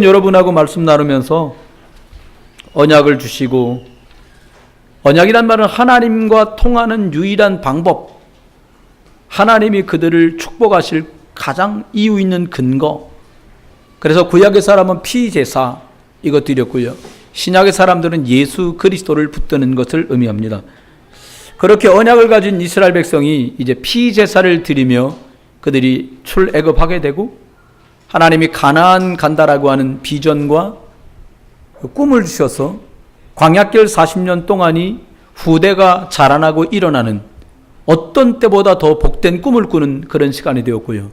여러분하고 말씀 나누면서 언약을 주시고, 언약이란 말은 하나님과 통하는 유일한 방법, 하나님이 그들을 축복하실 가장 이유 있는 근거. 그래서 구약의 사람은 피제사 이거 드렸고요, 신약의 사람들은 예수 그리스도를 붙드는 것을 의미합니다. 그렇게 언약을 가진 이스라엘 백성이 이제 피제사를 드리며 그들이 출애굽하게 되고, 하나님이 가나안 간다라고 하는 비전과 꿈을 주셔서 광야길 40년 동안이 후대가 자라나고 일어나는 어떤 때보다 더 복된 꿈을 꾸는 그런 시간이 되었고요.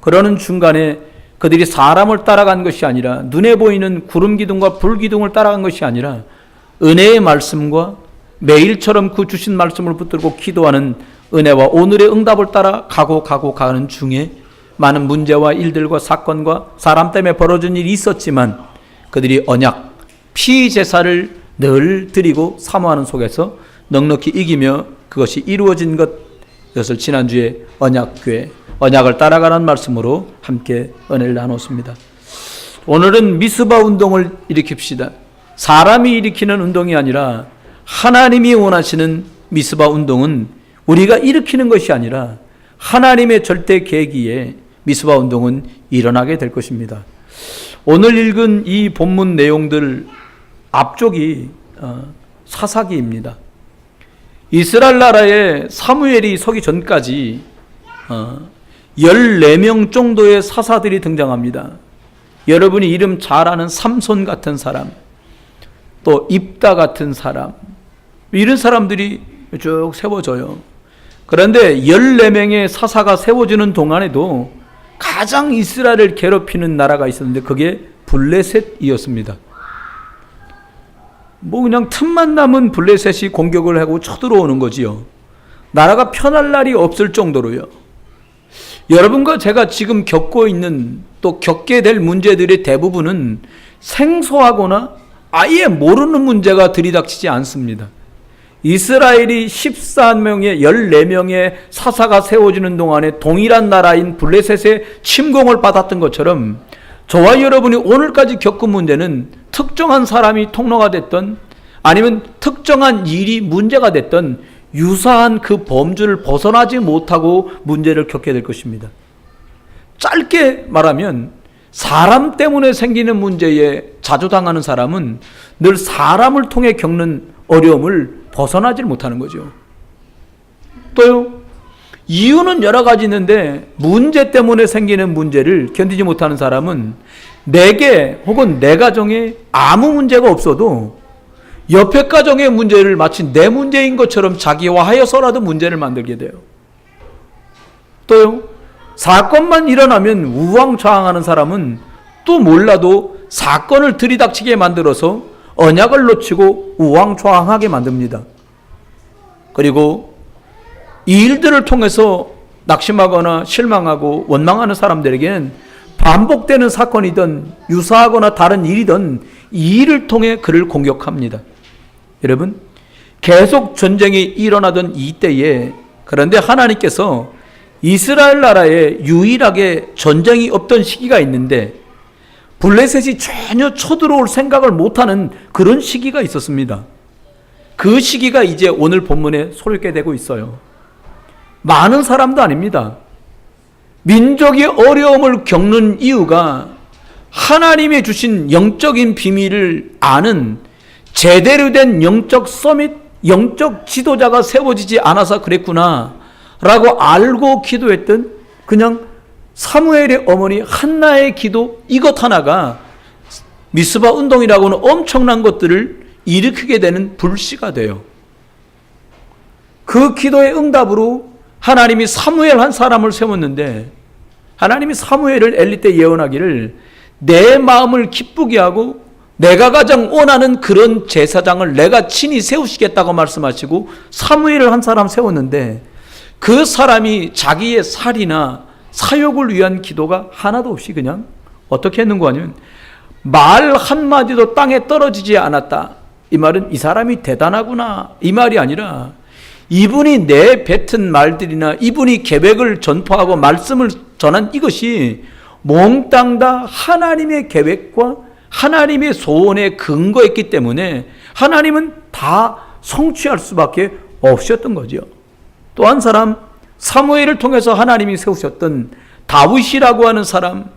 그러는 중간에 그들이 사람을 따라간 것이 아니라, 눈에 보이는 구름 기둥과 불 기둥을 따라간 것이 아니라 은혜의 말씀과 매일처럼 그 주신 말씀을 붙들고 기도하는 은혜와 오늘의 응답을 따라 가는 중에 많은 문제와 일들과 사건과 사람 때문에 벌어진 일이 있었지만, 그들이 언약, 피제사를 늘 드리고 사모하는 속에서 넉넉히 이기며 그것이 이루어진 것을 지난주에 언약교회, 언약을 따라가는 말씀으로 함께 은혜를 나눴습니다. 오늘은 미스바 운동을 일으킵시다. 사람이 일으키는 운동이 아니라 하나님이 원하시는 미스바 운동은 우리가 일으키는 것이 아니라 하나님의 절대 계기에 미스바 운동은 일어나게 될 것입니다. 오늘 읽은 이 본문 내용들 앞쪽이 사사기입니다. 이스라엘 나라에 사무엘이 서기 전까지 14명 정도의 사사들이 등장합니다. 여러분이 이름 잘 아는 삼손 같은 사람, 또 입다 같은 사람, 이런 사람들이 쭉 세워져요. 그런데 14명의 사사가 세워지는 동안에도 가장 이스라엘을 괴롭히는 나라가 있었는데 그게 블레셋이었습니다. 그냥 틈만 나면 블레셋이 공격을 하고 쳐들어오는 거지요. 나라가 편할 날이 없을 정도로요. 여러분과 제가 지금 겪고 있는, 또 겪게 될 문제들의 대부분은 생소하거나 아예 모르는 문제가 들이닥치지 않습니다. 이스라엘이 14명의 14명의 사사가 세워지는 동안에 동일한 나라인 블레셋의 침공을 받았던 것처럼 저와 여러분이 오늘까지 겪은 문제는 특정한 사람이 통로가 됐던, 아니면 특정한 일이 문제가 됐던 유사한 그 범주를 벗어나지 못하고 문제를 겪게 될 것입니다. 짧게 말하면 사람 때문에 생기는 문제에 자주 당하는 사람은 늘 사람을 통해 겪는 어려움을 벗어나질 못하는 거죠. 또요, 이유는 여러 가지 있는데 문제 때문에 생기는 문제를 견디지 못하는 사람은 내게 혹은 내 가정에 아무 문제가 없어도 옆에 가정의 문제를 마치 내 문제인 것처럼 자기화하여서라도 문제를 만들게 돼요. 또요, 사건만 일어나면 우왕좌왕하는 사람은 또 몰라도 사건을 들이닥치게 만들어서 언약을 놓치고 우왕좌왕하게 만듭니다. 그리고 이 일들을 통해서 낙심하거나 실망하고 원망하는 사람들에게는 반복되는 사건이든 유사하거나 다른 일이든 이 일을 통해 그를 공격합니다. 여러분, 계속 전쟁이 일어나던 이때에, 그런데 하나님께서 이스라엘 나라에 유일하게 전쟁이 없던 시기가 있는데 블레셋이 전혀 쳐들어올 생각을 못하는 그런 시기가 있었습니다. 그 시기가 이제 오늘 본문에 소개되고 되고 있어요. 많은 사람도 아닙니다. 민족이 어려움을 겪는 이유가 하나님이 주신 영적인 비밀을 아는 제대로 된 영적 서밋, 영적 지도자가 세워지지 않아서 그랬구나 라고 알고 기도했던 그냥 사무엘의 어머니 한나의 기도, 이것 하나가 미스바 운동이라고는 엄청난 것들을 일으키게 되는 불씨가 돼요. 그 기도의 응답으로 하나님이 사무엘 한 사람을 세웠는데, 하나님이 사무엘을 엘리 때 예언하기를 내 마음을 기쁘게 하고 내가 가장 원하는 그런 제사장을 내가 친히 세우시겠다고 말씀하시고 사무엘을 한 사람 세웠는데, 그 사람이 자기의 살이나 사욕을 위한 기도가 하나도 없이 그냥 어떻게 했는가 하면 말 한마디도 땅에 떨어지지 않았다. 이 말은 이 사람이 대단하구나 이 말이 아니라 이분이 내뱉은 말들이나 이분이 계획을 전파하고 말씀을 전한 이것이 몽땅 다 하나님의 계획과 하나님의 소원에 근거했기 때문에 하나님은 다 성취할 수밖에 없었던 거죠. 또 한 사람, 사무엘을 통해서 하나님이 세우셨던 다윗이라고 하는 사람,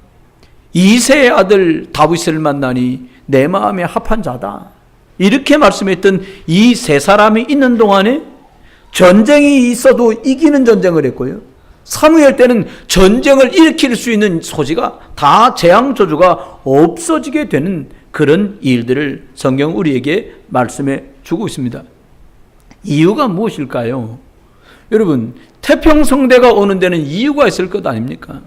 이새의 아들 다윗을 만나니 내 마음에 합한 자다, 이렇게 말씀했던 이 세 사람이 있는 동안에 전쟁이 있어도 이기는 전쟁을 했고요, 사무엘 때는 전쟁을 일으킬 수 있는 소지가 다 재앙 저주가 없어지게 되는 그런 일들을 성경 우리에게 말씀해 주고 있습니다. 이유가 무엇일까요? 여러분, 태평성대가 오는 데는 이유가 있을 것 아닙니까?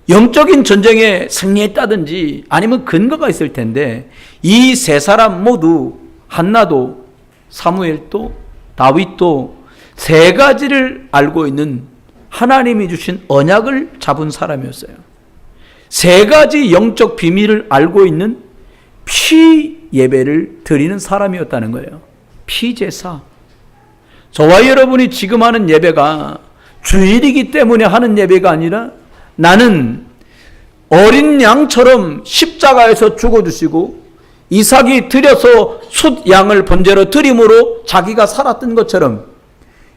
영적인 전쟁에 승리했다든지 아니면 근거가 있을 텐데, 이 세 사람 모두, 한나도 사무엘도 다윗도 세 가지를 알고 있는 하나님이 주신 언약을 잡은 사람이었어요. 세 가지 영적 비밀을 알고 있는 피 예배를 드리는 사람이었다는 거예요. 피제사. 저와 여러분이 지금 하는 예배가 주일이기 때문에 하는 예배가 아니라, 나는 어린 양처럼 십자가에서 죽어주시고 이삭이 들여서 숫 양을 번제로 드림으로 자기가 살았던 것처럼,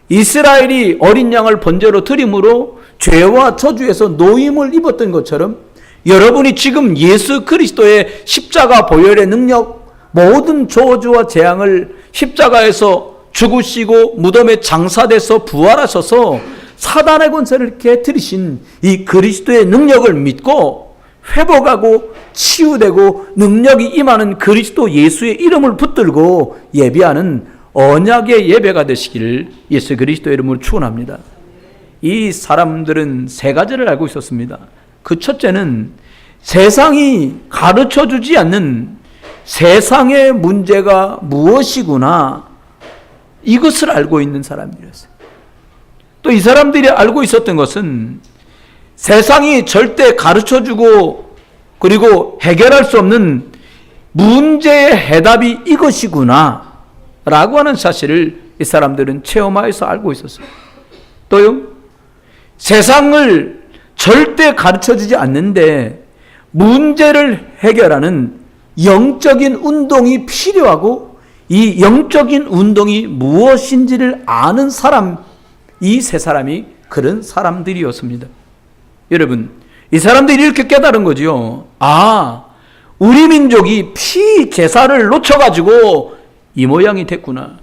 이스라엘이 어린 양을 번제로 드림으로 죄와 저주에서 노임을 입었던 것처럼, 여러분이 지금 예수 그리스도의 십자가 보혈의 능력, 모든 저주와 재앙을 십자가에서 죽으시고 무덤에 장사돼서 부활하셔서 사단의 권세를 깨뜨리신 이 그리스도의 능력을 믿고 회복하고 치유되고 능력이 임하는 그리스도 예수의 이름을 붙들고 예배하는 언약의 예배가 되시기를 예수 그리스도의 이름으로 축원합니다. 이 사람들은 세 가지를 알고 있었습니다. 그 첫째는 세상이 가르쳐주지 않는 세상의 문제가 무엇이구나, 이것을 알고 있는 사람들이었어요. 또 이 사람들이 알고 있었던 것은 세상이 절대 가르쳐주고 그리고 해결할 수 없는 문제의 해답이 이것이구나 라고 하는 사실을 이 사람들은 체험하여서 알고 있었어요. 또요, 세상을 절대 가르쳐주지 않는데 문제를 해결하는 영적인 운동이 필요하고, 이 영적인 운동이 무엇인지를 아는 사람, 이 세 사람이 그런 사람들이었습니다. 여러분, 이 사람들이 이렇게 깨달은 거지요. 아, 우리 민족이 피 제사를 놓쳐가지고 이 모양이 됐구나.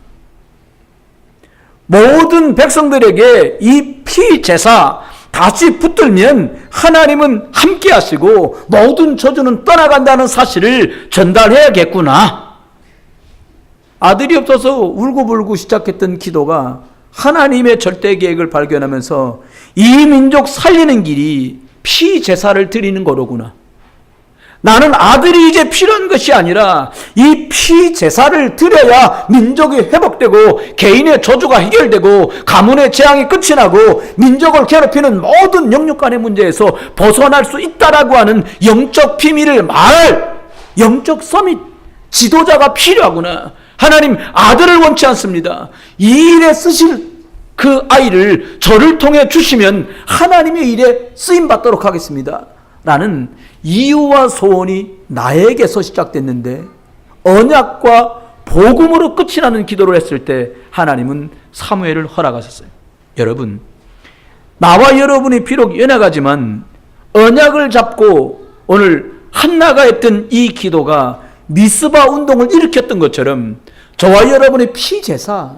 모든 백성들에게 이 피 제사 다시 붙들면 하나님은 함께 하시고 모든 저주는 떠나간다는 사실을 전달해야겠구나. 아들이 없어서 울고불고 시작했던 기도가 하나님의 절대 계획을 발견하면서 이 민족 살리는 길이 피 제사를 드리는 거로구나. 나는 아들이 이제 필요한 것이 아니라 이 피 제사를 드려야 민족이 회복되고 개인의 저주가 해결되고 가문의 재앙이 끝이 나고 민족을 괴롭히는 모든 영육간의 문제에서 벗어날 수 있다라고 하는 영적 비밀을 말할 영적 서밋 지도자가 필요하구나. 하나님, 아들을 원치 않습니다. 이 일에 쓰실 그 아이를 저를 통해 주시면 하나님의 일에 쓰임받도록 하겠습니다 라는 이유와 소원이 나에게서 시작됐는데, 언약과 복음으로 끝이 나는 기도를 했을 때 하나님은 사무엘을 허락하셨어요. 여러분, 나와 여러분이 비록 연약하지만 언약을 잡고 오늘 한나가 했던 이 기도가 미스바 운동을 일으켰던 것처럼, 저와 여러분의 피제사,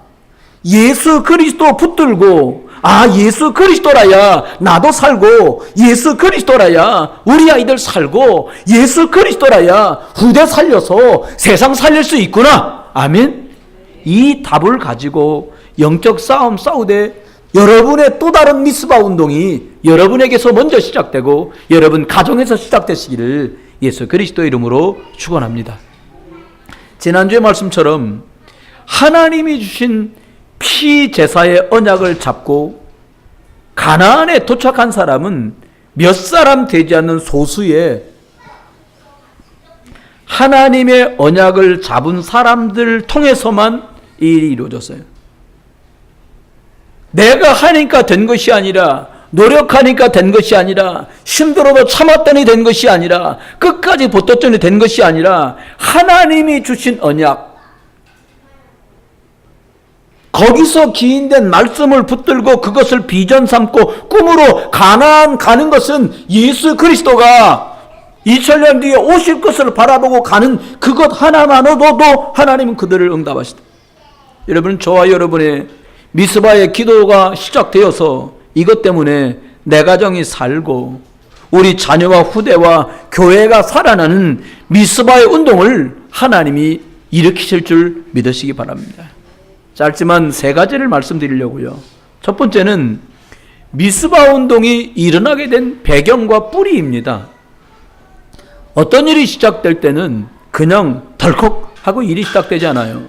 예수 그리스도 붙들고, 아, 예수 그리스도라야 나도 살고, 예수 그리스도라야 우리 아이들 살고, 예수 그리스도라야 후대 살려서 세상 살릴 수 있구나. 아멘. 이 답을 가지고 영적 싸움 싸우되 여러분의 또 다른 미스바 운동이 여러분에게서 먼저 시작되고 여러분 가정에서 시작되시기를 예수 그리스도 이름으로 축원합니다. 지난주의 말씀처럼 하나님이 주신 피 제사의 언약을 잡고 가나안에 도착한 사람은 몇 사람 되지 않는 소수의 하나님의 언약을 잡은 사람들 통해서만 이 일이 이루어졌어요. 내가 하니까 된 것이 아니라 노력하니까 된 것이 아니라, 힘들어도 참았더니 된 것이 아니라, 끝까지 버텼더니 된 것이 아니라, 하나님이 주신 언약, 거기서 기인된 말씀을 붙들고 그것을 비전 삼고 꿈으로 가나안 가는 것은 예수 그리스도가 2000년 뒤에 오실 것을 바라보고 가는 그것 하나만으로도 하나님은 그들을 응답하시다. 여러분, 저와 여러분의 미스바의 기도가 시작되어서 이것 때문에 내 가정이 살고 우리 자녀와 후대와 교회가 살아나는 미스바의 운동을 하나님이 일으키실 줄 믿으시기 바랍니다. 짧지만 세 가지를 말씀드리려고요. 첫 번째는 미스바 운동이 일어나게 된 배경과 뿌리입니다. 어떤 일이 시작될 때는 그냥 덜컥 하고 일이 시작되지 않아요.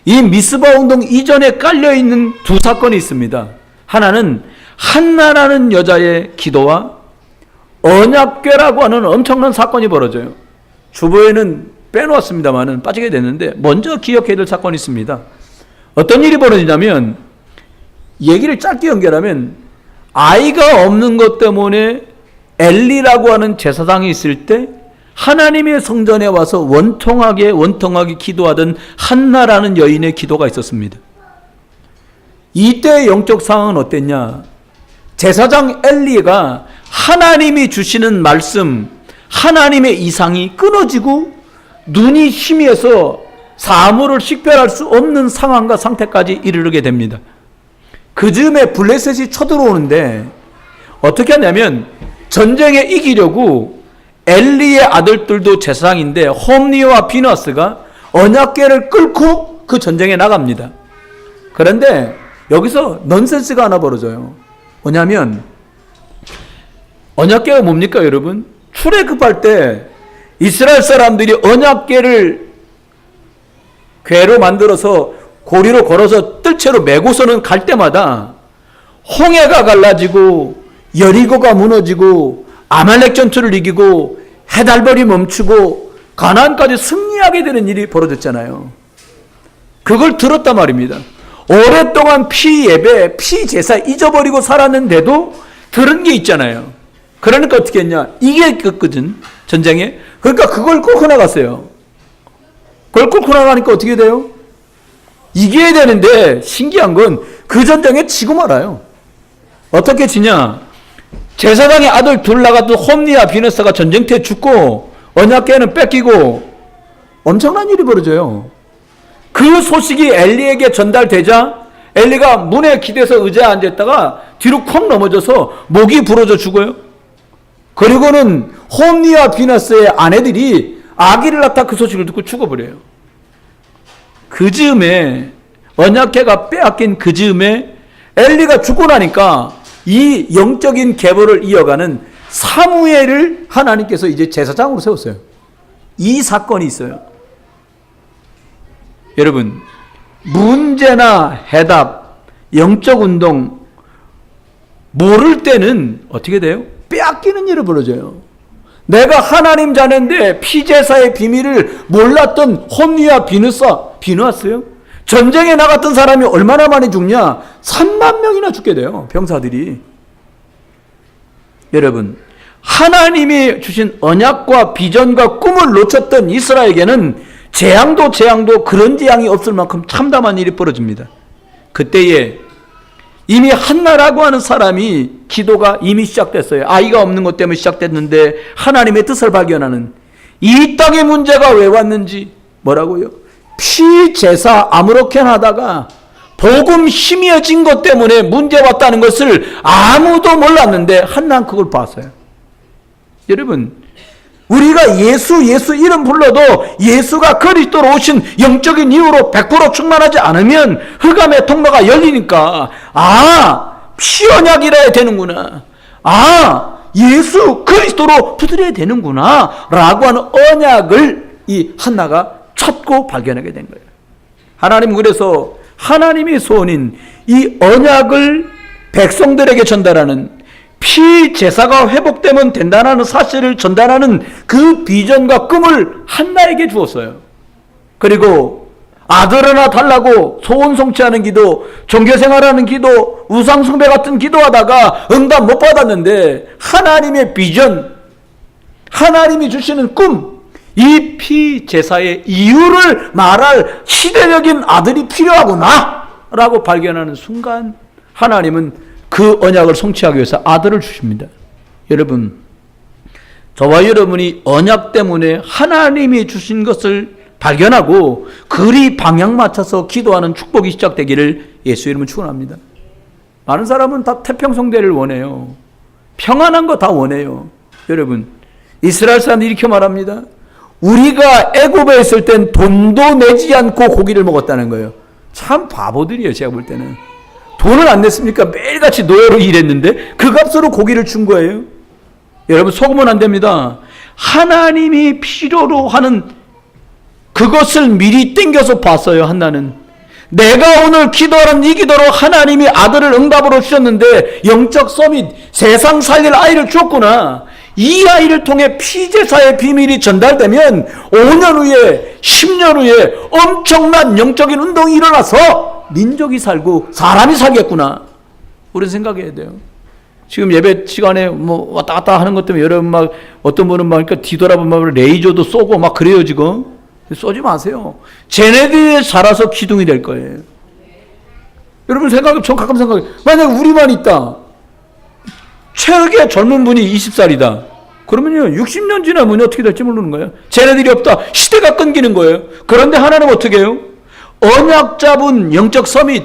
이 미스바 운동 이전에 깔려있는 두 사건이 있습니다. 하나는 한나라는 여자의 기도와 언약궤라고 하는 엄청난 사건이 벌어져요. 주보에는 빼놓았습니다만 빠지게 됐는데 먼저 기억해야 될 사건이 있습니다. 어떤 일이 벌어지냐면, 얘기를 짧게 연결하면 아이가 없는 것 때문에 엘리라고 하는 제사장이 있을 때 하나님의 성전에 와서 원통하게 기도하던 한나라는 여인의 기도가 있었습니다. 이때의 영적 상황은 어땠냐? 제사장 엘리가 하나님이 주시는 말씀, 하나님의 이상이 끊어지고 눈이 희미해서 사물을 식별할 수 없는 상황과 상태까지 이르게 됩니다. 그 즈음에 블레셋이 쳐들어오는데 어떻게 하냐면, 전쟁에 이기려고 엘리의 아들들도 제사장인데 홈니와 비너스가 언약궤를 끌고 그 전쟁에 나갑니다. 그런데 여기서 넌센스가 하나 벌어져요. 뭐냐면, 언약궤가 뭡니까 여러분? 출애굽할 때 이스라엘 사람들이 언약궤를 궤로 만들어서 고리로 걸어서 뜰채로 메고서는 갈 때마다 홍해가 갈라지고 여리고가 무너지고 아말렉 전투를 이기고 해달벌이 멈추고 가나안까지 승리하게 되는 일이 벌어졌잖아요. 그걸 들었단 말입니다. 오랫동안 피 예배, 피 제사 잊어버리고 살았는데도 들은 게 있잖아요. 그러니까 어떻게 했냐? 이겼거든, 전쟁에. 그러니까 그걸 끌고 나갔어요. 그걸 끌고 나가니까 어떻게 돼요? 이겨야 되는데 신기한 건 그 전쟁에 지고 말아요. 어떻게 지냐? 제사장의 아들 둘 나갔던 홈니와 비너스가 전쟁터에 죽고 언약궤는 뺏기고 엄청난 일이 벌어져요. 그 소식이 엘리에게 전달되자 엘리가 문에 기대서 의자에 앉아있다가 뒤로 콱 넘어져서 목이 부러져 죽어요. 그리고는 홈니와 비너스의 아내들이 아기를 낳다 그 소식을 듣고 죽어버려요. 그 즈음에 언약궤가 빼앗긴 그 즈음에 엘리가 죽고 나니까 이 영적인 계보를 이어가는 사무엘을 하나님께서 이제 제사장으로 세웠어요. 이 사건이 있어요. 여러분, 문제나 해답, 영적 운동 모를 때는 어떻게 돼요? 빼앗기는 일이 벌어져요. 내가 하나님 자녀인데 피제사의 비밀을 몰랐던 홈니와 비누았어요. 전쟁에 나갔던 사람이 얼마나 많이 죽냐? 3만 명이나 죽게 돼요, 병사들이. 여러분, 하나님이 주신 언약과 비전과 꿈을 놓쳤던 이스라엘에게는 재앙도 그런 재앙이 없을 만큼 참담한 일이 벌어집니다. 그때에 이미 한나라고 하는 사람이 기도가 이미 시작됐어요. 아이가 없는 것 때문에 시작됐는데 하나님의 뜻을 발견하는, 이 땅의 문제가 왜 왔는지, 뭐라고요? 피제사 아무렇게나 하다가 복음 희미해진 것 때문에 문제 왔다는 것을 아무도 몰랐는데 한나는 그걸 봤어요. 여러분, 우리가 예수 이름 불러도 예수가 그리스도로 오신 영적인 이유로 100% 충만하지 않으면 흑암의 통로가 열리니까, 피 언약이라 해야 되는구나, 예수 그리스도로 붙들어야 되는구나 라고 하는 언약을 이 한나가 찾고 발견하게 된 거예요. 하나님, 그래서 하나님의 소원인 이 언약을 백성들에게 전달하는, 피제사가 회복되면 된다는 사실을 전달하는 그 비전과 꿈을 한나에게 주었어요. 그리고 아들 하나 달라고 소원 성취하는 기도, 종교생활하는 기도, 우상숭배 같은 기도하다가 응답 못 받았는데 하나님의 비전, 하나님이 주시는 꿈, 이 피제사의 이유를 말할 시대적인 아들이 필요하구나 라고 발견하는 순간 하나님은 그 언약을 성취하기 위해서 아들을 주십니다. 여러분, 저와 여러분이 언약 때문에 하나님이 주신 것을 발견하고 그리 방향 맞춰서 기도하는 축복이 시작되기를 예수 이름으로 축원합니다. 많은 사람은 다 태평성대를 원해요. 평안한 거 다 원해요. 여러분, 이스라엘 사람들이 이렇게 말합니다. 우리가 애굽에 있을 땐 돈도 내지 않고 고기를 먹었다는 거예요. 참 바보들이에요. 제가 볼 때는. 돈을 안 냈습니까? 매일같이 노예로 일했는데 그 값으로 고기를 준 거예요. 여러분, 속으면 안 됩니다. 하나님이 필요로 하는 그것을 미리 땡겨서 봤어요. 한나는 내가 오늘 기도하는 이 기도로 하나님이 아들을 응답으로 주셨는데 영적 서밋, 세상 살릴 아이를 줬구나. 이 아이를 통해 피제사의 비밀이 전달되면 5년 후에 10년 후에 엄청난 영적인 운동이 일어나서 민족이 살고 사람이 살겠구나. 우리는 생각해야 돼요. 지금 예배 시간에 뭐 왔다 갔다 하는 것 때문에 여러분 막 어떤 분은 막 그러니까 뒤돌아보면 레이저도 쏘고 막 그래요. 지금 쏘지 마세요. 쟤네들이 자라서 기둥이 될 거예요. 여러분 전 가끔 생각해요. 만약 우리만 있다. 최악의 젊은 분이 20살이다. 그러면요 60년 지나면 어떻게 될지 모르는 거예요. 쟤네들이 없다. 시대가 끊기는 거예요. 그런데 하나님은 어떻게 해요? 언약 잡은 영적 서밋,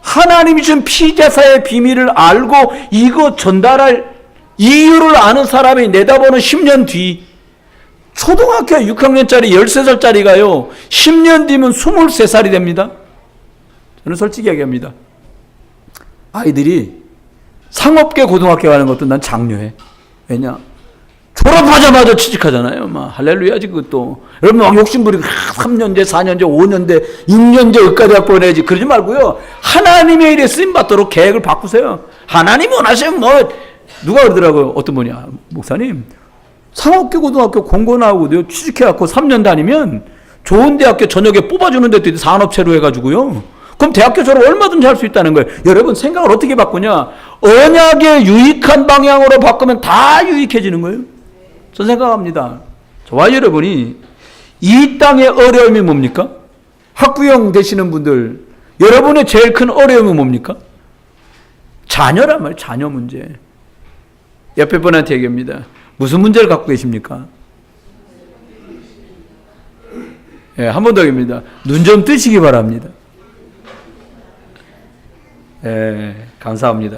하나님이 준 피제사의 비밀을 알고 이거 전달할 이유를 아는 사람이 내다보는 10년 뒤, 초등학교 6학년짜리 13살짜리가요 10년 뒤면 23살이 됩니다. 저는 솔직히 얘기합니다. 아이들이 상업계 고등학교 가는 것도 난 장려해. 왜냐? 졸업하자마자 취직하잖아요. 막 할렐루야지 그것도. 여러분 막 욕심부리고 3년제, 4년제, 5년제, 6년제 의과대학 보내야지 그러지 말고요. 하나님의 일에 쓰임받도록 계획을 바꾸세요. 하나님이 원하시면 뭐 누가 그러더라고요. 어떤 분이 목사님 상업계 고등학교 공고 나오고 취직해갖고 3년 다니면 좋은 대학교 저녁에 뽑아주는 데도 산업체로 해가지고요. 그럼 대학교 졸업 얼마든지 할 수 있다는 거예요. 여러분 생각을 어떻게 바꾸냐? 언약의 유익한 방향으로 바꾸면 다 유익해지는 거예요. 저는 생각합니다. 저와 여러분이 이 땅의 어려움이 뭡니까? 학부형 되시는 분들 여러분의 제일 큰 어려움은 뭡니까? 자녀란 말이에요. 자녀 문제. 옆에 분한테 얘기합니다. 무슨 문제를 갖고 계십니까? 예, 한 번 더 얘기합니다. 눈 좀 뜨시기 바랍니다. 예, 감사합니다.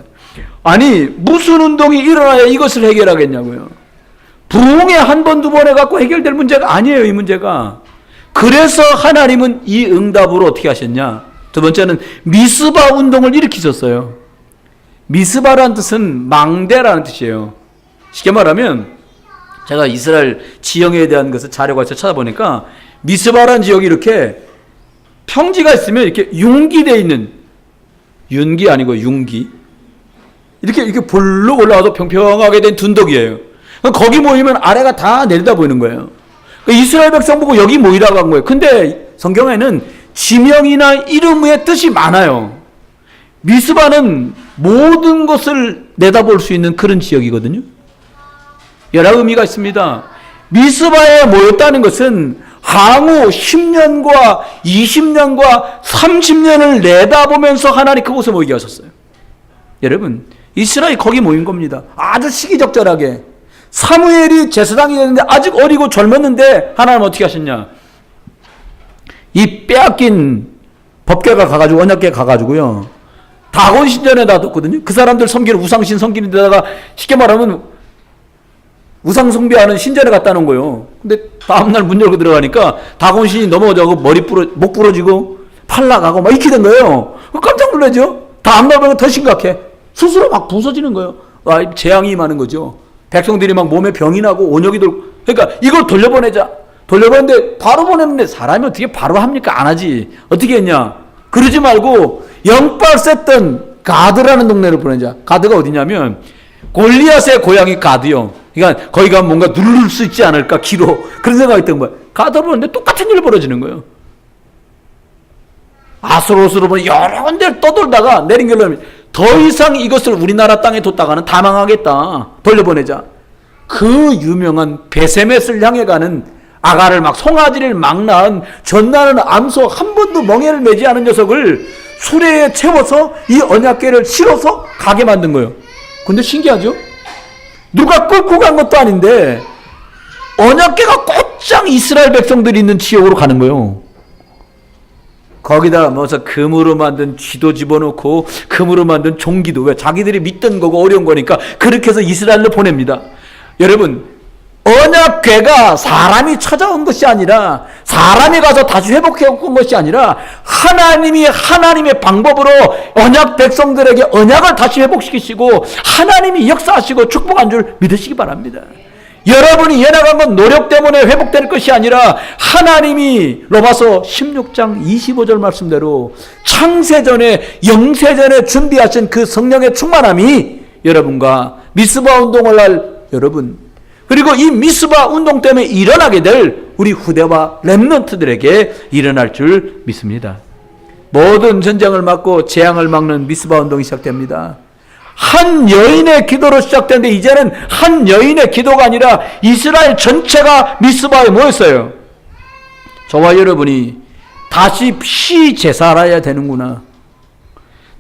아니 무슨 운동이 일어나야 이것을 해결하겠냐고요. 부흥에 한 번, 두 번 해갖고 해결될 문제가 아니에요. 이 문제가. 그래서 하나님은 이 응답으로 어떻게 하셨냐. 두 번째는 미스바 운동을 일으키셨어요. 미스바라는 뜻은 망대라는 뜻이에요. 쉽게 말하면 제가 이스라엘 지형에 대한 것을 자료가 찾아보니까 미스바라는 지역이 이렇게 평지가 있으면 이렇게 융기되어 있는, 윤기 아니고 융기, 이렇게 볼록 올라와도 평평하게 된 둔덕이에요. 거기 모이면 아래가 다 내려다 보이는 거예요. 이스라엘 백성 보고 여기 모이라고 한 거예요. 근데 성경에는 지명이나 이름의 뜻이 많아요. 미스바는 모든 것을 내다볼 수 있는 그런 지역이거든요. 여러 의미가 있습니다. 미스바에 모였다는 것은 향후 10년과 20년과 30년을 내다보면서 하나님 그곳에 모이게 하셨어요. 여러분, 이스라엘이 거기 모인 겁니다. 아주 시기적절하게. 사무엘이 제사장이 됐는데 아직 어리고 젊었는데 하나님 어떻게 하셨냐? 이 빼앗긴 법궤가 가가지고 언약궤 가가지고요. 다곤 신전에 놔뒀거든요. 그 사람들 섬기는 우상신 섬기는 데다가 쉽게 말하면 우상 숭배하는 신전에 갖다 놓은 거예요. 근데 다음날 문 열고 들어가니까 다곤신이 넘어져고 목 부러지고 팔 나가고 막 이렇게 된 거예요. 깜짝 놀라죠? 다음날 보면 더 심각해. 스스로 막 부서지는 거예요. 재앙이 임하는 거죠. 백성들이 막 몸에 병이 나고 온역이 돌고. 그러니까 이걸 돌려보내자. 돌려보냈는데 바로 보냈는데 사람이 어떻게 바로 합니까? 안 하지. 어떻게 했냐? 그러지 말고 영빨 셌던 가드라는 동네를 보내자. 가드가 어디냐면 골리앗의 고향이 가드요. 그러니까 거기가 뭔가 누를 수 있지 않을까 기로. 그런 생각이 있던 거예요. 가드를 보는데 똑같은 일이 벌어지는 거예요. 아스로스로 보니 여러 군데를 떠돌다가 내린 결론이 더 이상 이것을 우리나라 땅에 뒀다가는 다 망하겠다. 돌려보내자. 그 유명한 베세멧을 향해 가는 아가를 막 송아지를 막 낳은 전나는 암소 한 번도 멍에를 매지 않은 녀석을 수레에 채워서 이 언약궤를 실어서 가게 만든 거예요. 근데 신기하죠? 누가 끌고 간 것도 아닌데 언약궤가 곧장 이스라엘 백성들이 있는 지역으로 가는 거예요. 거기다가 뭐서 금으로 만든 쥐도 집어넣고 금으로 만든 종기도, 왜 자기들이 믿던 거고 어려운 거니까 그렇게 해서 이스라엘로 보냅니다. 여러분, 언약궤가 사람이 찾아온 것이 아니라, 사람이 가서 다시 회복해 온 것이 아니라 하나님이 하나님의 방법으로 언약 백성들에게 언약을 다시 회복시키시고 하나님이 역사하시고 축복한 줄 믿으시기 바랍니다. 여러분이 해나간 건 노력 때문에 회복될 것이 아니라 하나님이 로마서 16장 25절 말씀대로 창세전에 영세전에 준비하신 그 성령의 충만함이 여러분과 미스바 운동을 할 여러분, 그리고 이 미스바 운동 때문에 일어나게 될 우리 후대와 렘넌트들에게 일어날 줄 믿습니다. 모든 전쟁을 막고 재앙을 막는 미스바 운동이 시작됩니다. 한 여인의 기도로 시작되는데 이제는 한 여인의 기도가 아니라 이스라엘 전체가 미스바에 모였어요. 저와 여러분이 다시 피 제사라야 되는구나.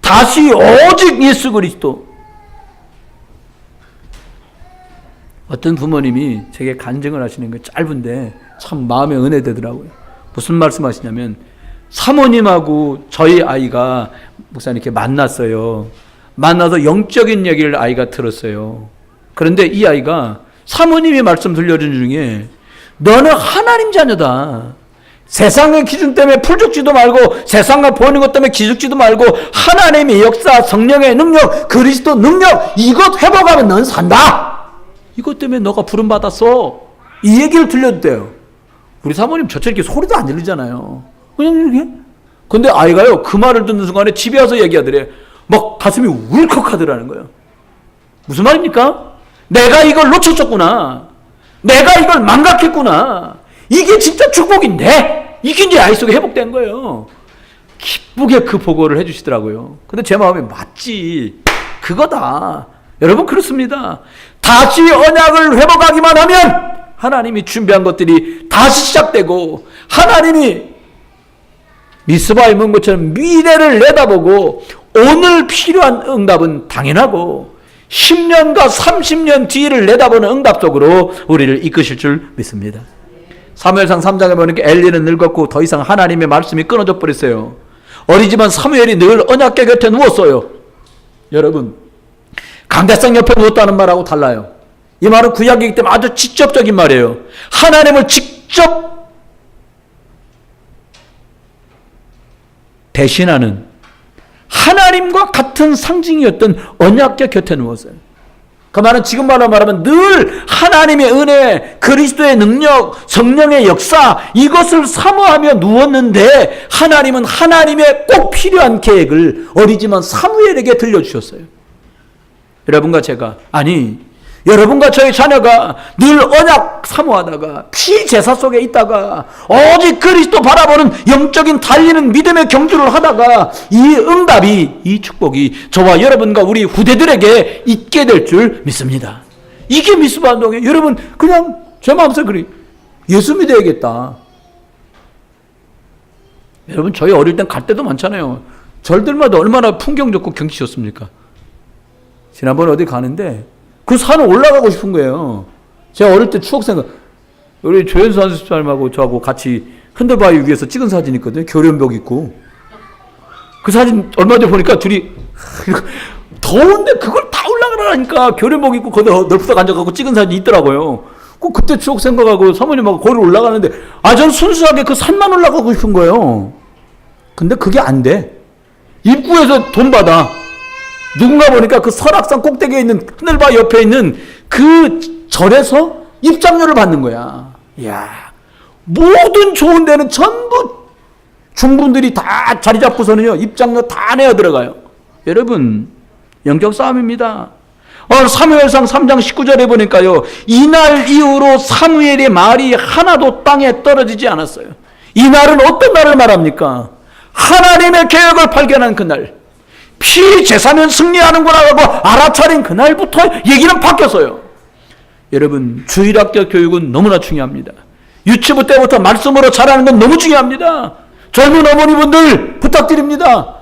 다시 오직 예수 그리스도. 어떤 부모님이 제게 간증을 하시는 게 짧은데 참 마음에 은혜되더라고요. 무슨 말씀하시냐면, 사모님하고 저희 아이가 목사님 이렇게 만났어요. 만나서 영적인 얘기를 아이가 들었어요. 그런데 이 아이가 사모님이 말씀 들려준 중에 너는 하나님 자녀다. 세상의 기준 때문에 풀죽지도 말고 세상과 보는 것 때문에 기죽지도 말고 하나님의 역사, 성령의 능력, 그리스도 능력 이것 회복하면 넌 산다. 이것 때문에 너가 부름받았어. 이 얘기를 들려줬대요. 우리 사모님 저처럼 이렇게 소리도 안 들리잖아요. 그냥 이렇게. 근데 아이가요, 그 말을 듣는 순간에 집에 와서 얘기하더래. 막 가슴이 울컥하더라는 거예요. 무슨 말입니까? 내가 이걸 놓쳤었구나. 내가 이걸 망각했구나. 이게 진짜 축복인데 이게 이제 아이 속에 회복된 거예요. 기쁘게 그 보고를 해주시더라고요. 근데 제 마음에 맞지. 그거다. 여러분 그렇습니다. 다시 언약을 회복하기만 하면 하나님이 준비한 것들이 다시 시작되고 하나님이 미스바에 문 것처럼 미래를 내다보고 오늘 필요한 응답은 당연하고 10년과 30년 뒤를 내다보는 응답 속으로 우리를 이끄실 줄 믿습니다. 사무엘상 3장에 보니까 엘리는 늙었고 더 이상 하나님의 말씀이 끊어져 버렸어요. 어리지만 사무엘이 늘 언약궤 곁에 누웠어요. 여러분, 강대상 옆에 누웠다는 말하고 달라요. 이 말은 구약이기 때문에 아주 직접적인 말이에요. 하나님을 직접 대신하는 하나님과 같은 상징이었던 언약궤 곁에 누웠어요. 그 말은 지금 말하면 늘 하나님의 은혜, 그리스도의 능력, 성령의 역사 이것을 사모하며 누웠는데 하나님은 하나님의 꼭 필요한 계획을 어리지만 사무엘에게 들려주셨어요. 여러분과 제가, 아니 여러분과 저희 자녀가 늘 언약 사모하다가 피제사 속에 있다가 오직 그리스도 바라보는 영적인 달리는 믿음의 경주를 하다가 이 응답이, 이 축복이 저와 여러분과 우리 후대들에게 있게 될 줄 믿습니다. 이게 미스바 운동이에요. 여러분 그냥 제 마음속에 그래, 예수 믿어야겠다. 여러분 저희 어릴 땐 갈 때도 많잖아요. 절들마다 얼마나 풍경 좋고 경치 좋습니까? 지난번에 어디 가는데 그 산을 올라가고 싶은 거예요. 제가 어릴 때 추억 생각, 우리 조현수 선생님하고 저하고 같이 흔들바위 위에서 찍은 사진 있거든요. 교련복 입고. 그 사진 얼마 전에 보니까 둘이 더운데 그걸 다 올라가라니까 교련복 입고 거기 널프석 앉아가지고 찍은 사진이 있더라고요. 그때 추억 생각하고 사모님하고 거기를 올라가는데 전 순수하게 그 산만 올라가고 싶은 거예요. 근데 그게 안 돼. 입구에서 돈 받아. 누군가 보니까 그 설악산 꼭대기에 있는 하늘바위 옆에 있는 그 절에서 입장료를 받는 거야. 이야, 모든 좋은 데는 전부 중분들이 다 자리 잡고서는요 입장료 다 내야 들어가요. 여러분 영적 싸움입니다. 사무엘상 3장 19절에 보니까요, 이날 이후로 사무엘의 말이 하나도 땅에 떨어지지 않았어요. 이 날은 어떤 날을 말합니까? 하나님의 계획을 발견한 그날, 피제사면 승리하는구나라고 알아차린 그날부터 얘기는 바뀌었어요. 여러분, 주일학교 교육은 너무나 중요합니다. 유치부 때부터 말씀으로 자라는 건 너무 중요합니다. 젊은 어머니분들 부탁드립니다.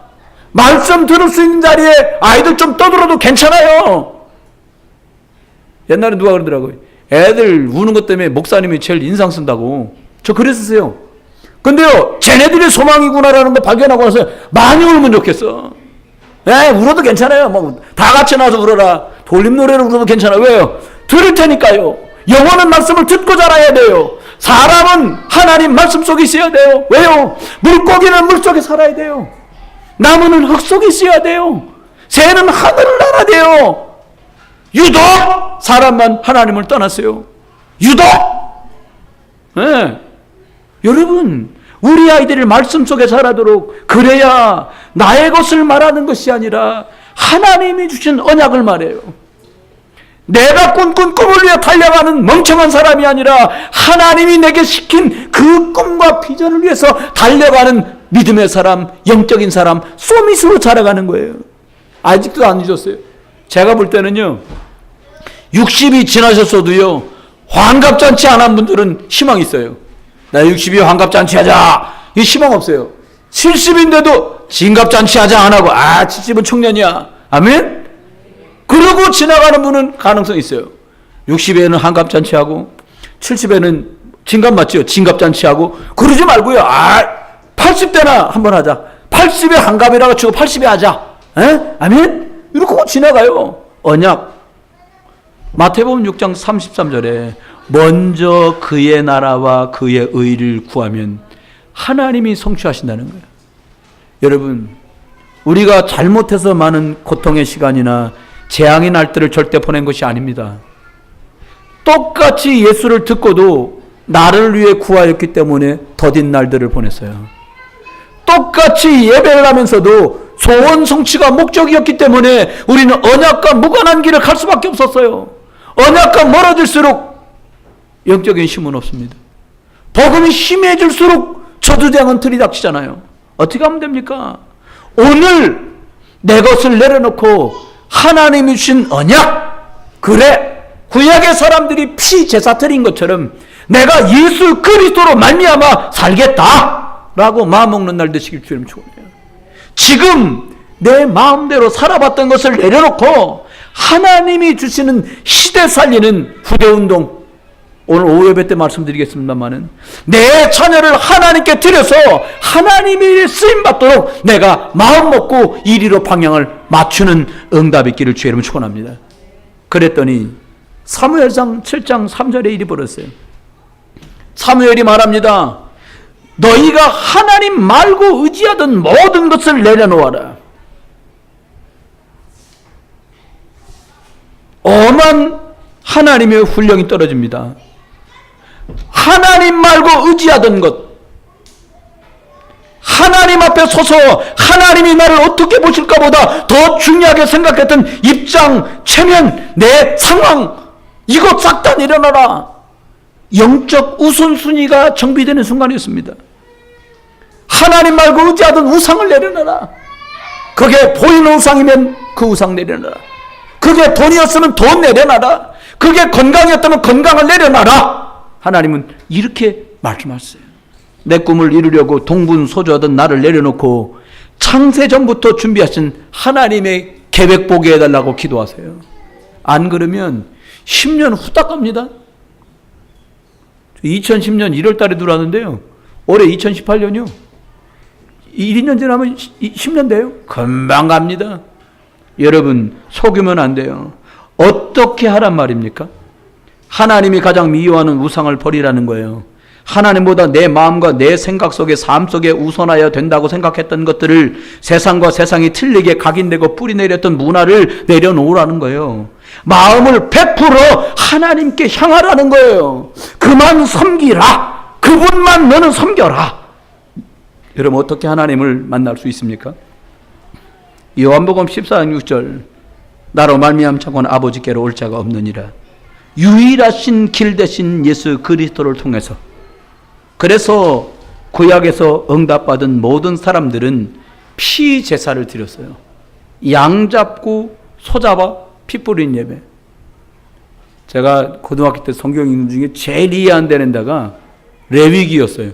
말씀 들을 수 있는 자리에 아이들 좀 떠들어도 괜찮아요. 옛날에 누가 그러더라고요. 애들 우는 것 때문에 목사님이 제일 인상 쓴다고. 저 그랬었어요. 근데요, 쟤네들이 소망이구나라는 거 발견하고 나서 많이 울면 좋겠어. 울어도 괜찮아요. 뭐 다 같이 나와서 울어라. 돌림 노래를 울어도 괜찮아요. 왜요? 들을 테니까요. 영원한 말씀을 듣고 자라야 돼요. 사람은 하나님 말씀 속에 있어야 돼요. 왜요? 물고기는 물 속에 살아야 돼요. 나무는 흙 속에 있어야 돼요. 새는 하늘을 날아야 돼요. 유독 사람만 하나님을 떠났어요. 유독. 여러분, 우리 아이들이 말씀 속에 살아도록, 그래야 나의 것을 말하는 것이 아니라 하나님이 주신 언약을 말해요. 내가 꿈꾼 꿈을 위해 달려가는 멍청한 사람이 아니라 하나님이 내게 시킨 그 꿈과 비전을 위해서 달려가는 믿음의 사람, 영적인 사람, 소밋으로 자라가는 거예요. 아직도 안 잊었어요. 제가 볼 때는요, 60이 지나셨어도요, 환갑잔치 안 한 분들은 희망이 있어요. 나 60이 환갑잔치 하자, 이 희망 없어요. 70인데도 진갑잔치 하자 안 하고, 70은 청년이야. 아멘? 그러고 지나가는 분은 가능성이 있어요. 60에는 환갑잔치하고 70에는 진갑 맞죠? 진갑잔치하고. 그러지 말고요. 80대나 한번 하자. 80에 환갑이라고 치고 80에 하자. 아멘? 이렇게 지나가요. 언약. 마태복음 6장 33절에 먼저 그의 나라와 그의 의를 구하면 하나님이 성취하신다는 거예요. 여러분, 우리가 잘못해서 많은 고통의 시간이나 재앙의 날들을 절대 보낸 것이 아닙니다. 똑같이 예수를 듣고도 나를 위해 구하였기 때문에 더딘 날들을 보냈어요. 똑같이 예배를 하면서도 소원 성취가 목적이었기 때문에 우리는 언약과 무관한 길을 갈 수밖에 없었어요. 언약과 멀어질수록 영적인 힘은 없습니다. 복음이 심해질수록 저주대항은 들이닥치잖아요. 어떻게 하면 됩니까? 오늘 내 것을 내려놓고 하나님이 주신 언약, 그래, 구약의 사람들이 피제사 드린 것처럼 내가 예수 그리스도로 말미암아 살겠다라고 마음먹는 날 되시길 주님 축원해요. 지금 내 마음대로 살아봤던 것을 내려놓고 하나님이 주시는 시대 살리는 후대운동, 오늘 오후 예배 때 말씀드리겠습니다만은, 내 자녀를 하나님께 드려서 하나님이 쓰임받도록 내가 마음먹고 이리로 방향을 맞추는 응답이 있기를 주의 이름으로 축원합니다. 그랬더니 사무엘상 7장 3절에 일이 벌었어요. 사무엘이 말합니다. 너희가 하나님 말고 의지하던 모든 것을 내려놓아라. 엄한 하나님의 훈령이 떨어집니다. 하나님 말고 의지하던 것, 하나님 앞에 서서 하나님이 나를 어떻게 보실까 보다 더 중요하게 생각했던 입장, 체면, 내 상황, 이것 싹 다 내려놔라. 영적 우선순위가 정비되는 순간이었습니다. 하나님 말고 의지하던 우상을 내려놔라. 그게 보이는 우상이면 그 우상 내려놔라. 그게 돈이었으면 돈 내려놔라. 그게 건강이었다면 건강을 내려놔라. 하나님은 이렇게 말씀하셨어요. 내 꿈을 이루려고 동분서주하던 나를 내려놓고 창세전부터 준비하신 하나님의 계획 보게 해달라고 기도하세요. 안 그러면 10년 후딱 갑니다. 2010년 1월 달에 들어왔는데요. 올해 2018년이요. 1, 2년 지나면 10년 돼요. 금방 갑니다. 여러분, 속이면 안 돼요. 어떻게 하란 말입니까? 하나님이 가장 미워하는 우상을 버리라는 거예요. 하나님보다 내 마음과 내 생각 속에, 삶 속에 우선하여야 된다고 생각했던 것들을, 세상과 세상이 틀리게 각인되고 뿌리내렸던 문화를 내려놓으라는 거예요. 마음을 100% 하나님께 향하라는 거예요. 그만 섬기라. 그분만 너는 섬겨라. 여러분, 어떻게 하나님을 만날 수 있습니까? 요한복음 14장 6절, 나로 말미암 자고는 아버지께로 올 자가 없느니라. 유일하신 길 대신 예수 그리스도를 통해서. 그래서 구약에서 응답받은 모든 사람들은 피 제사를 드렸어요. 양 잡고 소 잡아 피 뿌린 예배. 제가 고등학교 때 성경 읽는 중에 제일 이해 안 되는 데가 레위기였어요.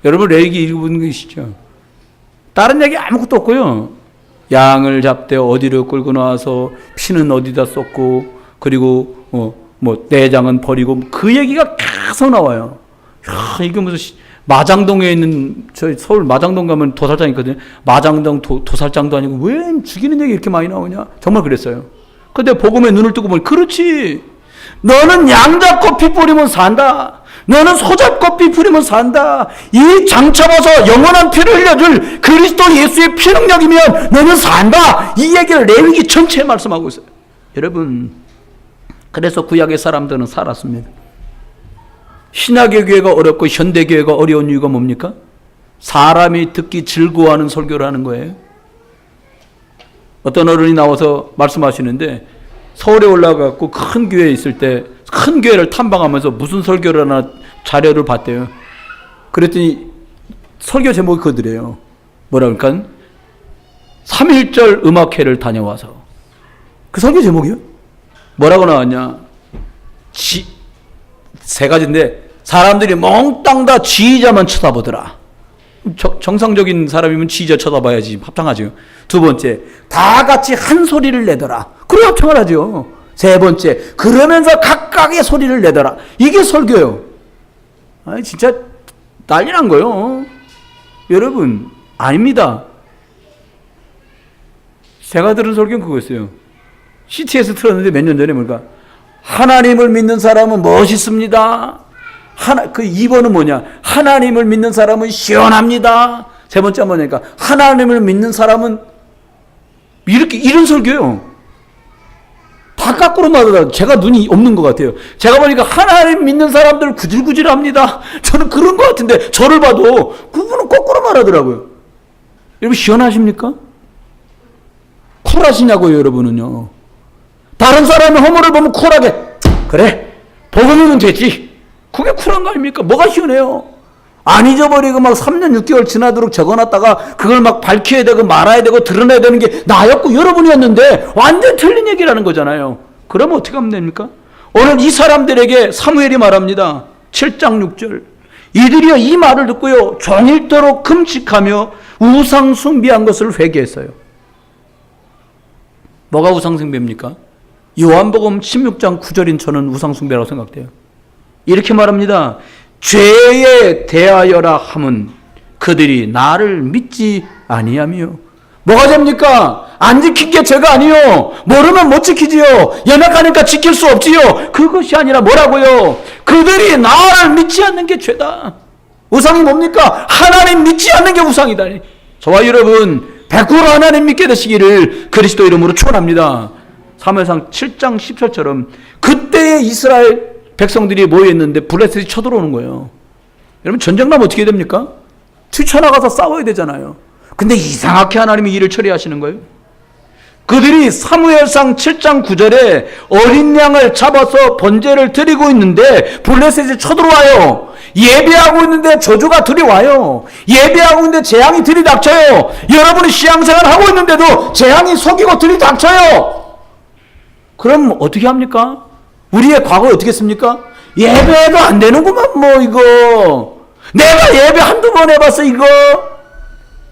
여러분 레위기 읽어본 거 있으시죠? 다른 얘기 아무것도 없고요. 양을 잡되 어디로 끌고 나와서 피는 어디다 쏟고 그리고 내장은 버리고 그 얘기가 계속 나와요. 야, 이게 무슨 마장동에 있는 저희 서울 마장동 가면 도살장 있거든요. 마장동 도살장도 아니고 왜 죽이는 얘기 이렇게 많이 나오냐? 정말 그랬어요. 근데 복음에 눈을 뜨고 보니 그렇지. 너는 양 잡고 피 뿌리면 산다. 너는 소 잡고 피 뿌리면 산다. 이 장차봐서 영원한 피를 흘려줄 그리스도 예수의 피 능력이면 너는 산다. 이 얘기를 레위기 전체에 말씀하고 있어요. 여러분, 그래서 구약의 사람들은 살았습니다. 신약의 교회가 어렵고 현대교회가 어려운 이유가 뭡니까? 사람이 듣기 즐거워하는 설교를 하는 거예요. 어떤 어른이 나와서 말씀하시는데 서울에 올라가고 큰 교회에 있을 때 큰 교회를 탐방하면서 무슨 설교를 하나 자료를 봤대요. 그랬더니 설교 제목이 그거더래요. 뭐라 그럴까? 3.1절 음악회를 다녀와서. 그 설교 제목이요? 뭐라고 나왔냐? 세 가지인데 사람들이 몽땅 다 지휘자만 쳐다보더라. 정상적인 사람이면 지휘자 쳐다봐야지 합창하죠. 두 번째, 다 같이 한 소리를 내더라. 그래 합창을 하죠. 세 번째, 그러면서 각각의 소리를 내더라. 이게 설교요. 아니 진짜 난리 난 거예요. 여러분, 아닙니다. 제가 들은 설교는 그거였어요. CT에서 틀었는데 몇 년 전에 뭔가 하나님을 믿는 사람은 멋있습니다. 그 2번은 뭐냐? 하나님을 믿는 사람은 시원합니다. 세 번째 뭐냐니까 하나님을 믿는 사람은 이런 설교요. 다 거꾸로 말하더라고요. 제가 눈이 없는 것 같아요. 제가 보니까 하나님 믿는 사람들 구질구질합니다. 저는 그런 것 같은데 저를 봐도 그분은 거꾸로 말하더라고요. 여러분 시원하십니까? 쿨하시냐고요, 여러분은요. 다른 사람의 허물을 보면 쿨하게 그래 복음이면 되지. 그게 쿨한 거 아닙니까? 뭐가 시원해요? 안 잊어버리고 막 3년 6개월 지나도록 적어놨다가 그걸 막 밝혀야 되고 말아야 되고 드러내야 되는 게 나였고 여러분이었는데 완전 틀린 얘기라는 거잖아요. 그러면 어떻게 하면 됩니까? 오늘 이 사람들에게 사무엘이 말합니다. 7장 6절 이들이여 이 말을 듣고요 종일토록 금식하며 우상 숭배한 것을 회개했어요. 뭐가 우상 숭배입니까? 요한복음 16장 9절인 저는 우상 숭배라고 생각돼요. 이렇게 말합니다. 죄에 대하여라 함은 그들이 나를 믿지 아니하며. 뭐가 됩니까? 안 지킨 게 죄가 아니요. 모르면 못 지키지요. 연약하니까 지킬 수 없지요. 그것이 아니라 뭐라고요? 그들이 나를 믿지 않는 게 죄다. 우상이 뭡니까? 하나님 믿지 않는 게 우상이다. 저와 여러분 100% 하나님 믿게 되시기를 그리스도 이름으로 축원합니다. 사무엘상 7장 10절처럼 그때의 이스라엘 백성들이 모여있는데 블레셋이 쳐들어오는 거예요. 여러분 전쟁 나면 어떻게 됩니까? 튀쳐나가서 싸워야 되잖아요. 근데 이상하게 하나님이 일을 처리하시는 거예요. 그들이 사무엘상 7장 9절에 어린 양을 잡아서 번제를 드리고 있는데 블레셋이 쳐들어와요. 예배하고 있는데 저주가 들이와요. 예배하고 있는데 재앙이 들이닥쳐요. 여러분이 신앙생활 하고 있는데도 재앙이 속이고 들이닥쳐요. 그럼 어떻게 합니까? 우리의 과거 어떻게 했습니까? 예배도 안 되는구만 뭐 이거. 내가 예배 한두 번 해봤어 이거.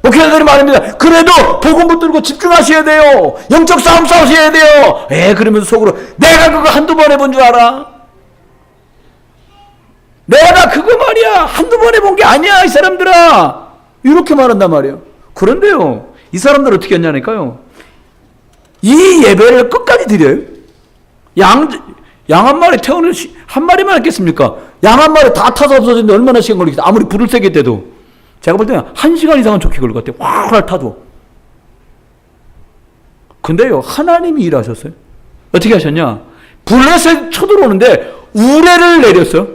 목회자들이 말합니다. 그래도 복음 붙들고 집중하셔야 돼요. 영적 싸움 싸우셔야 돼요. 그러면서 속으로 내가 그거 한두 번 해본 줄 알아? 내가 그거 말이야 한두 번 해본 게 아니야 이 사람들아. 이렇게 말한단 말이에요. 그런데요 이 사람들 어떻게 했냐니까요. 이 예배를 끝까지 드려요. 양 한 마리 태우는 한 마리만 했겠습니까? 양 한 마리 다 타서 없어지는데 얼마나 시간 걸리겠다. 아무리 불을 세게 때도 제가 볼 때는 1시간 이상은 좋게 걸릴 것 같아요. 확 타도. 근데요 하나님이 일하셨어요. 어떻게 하셨냐? 블레셋 쳐들어오는데 우레를 내렸어요.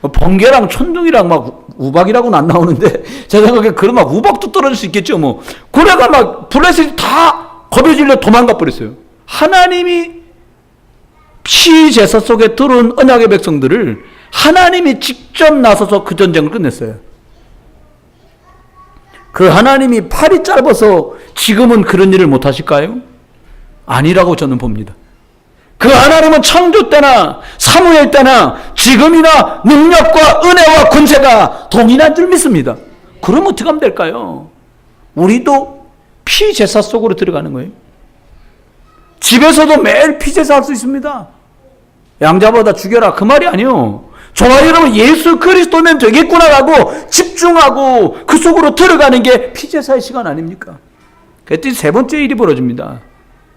번개랑 천둥이랑 막 우박이라고는 안 나오는데 제 생각에 그런 막 우박도 떨어질 수 있겠죠 뭐. 그래가 막 블레셋이 다 겁에 질려 도망가 버렸어요. 하나님이 피 제사 속에 들어온 언약의 백성들을 하나님이 직접 나서서 그 전쟁을 끝냈어요. 그 하나님이 팔이 짧아서 지금은 그런 일을 못 하실까요? 아니라고 저는 봅니다. 그 하나님은 창조 때나 사무엘 때나 지금이나 능력과 은혜와 권세가 동일한 줄 믿습니다. 그럼 어떻게 하면 될까요? 우리도 피제사 속으로 들어가는 거예요. 집에서도 매일 피제사 할 수 있습니다. 양자보다 죽여라 그 말이 아니요. 저와 여러분 예수 그리스도면 되겠구나라고 집중하고 그 속으로 들어가는 게 피제사의 시간 아닙니까? 그랬더니 세 번째 일이 벌어집니다.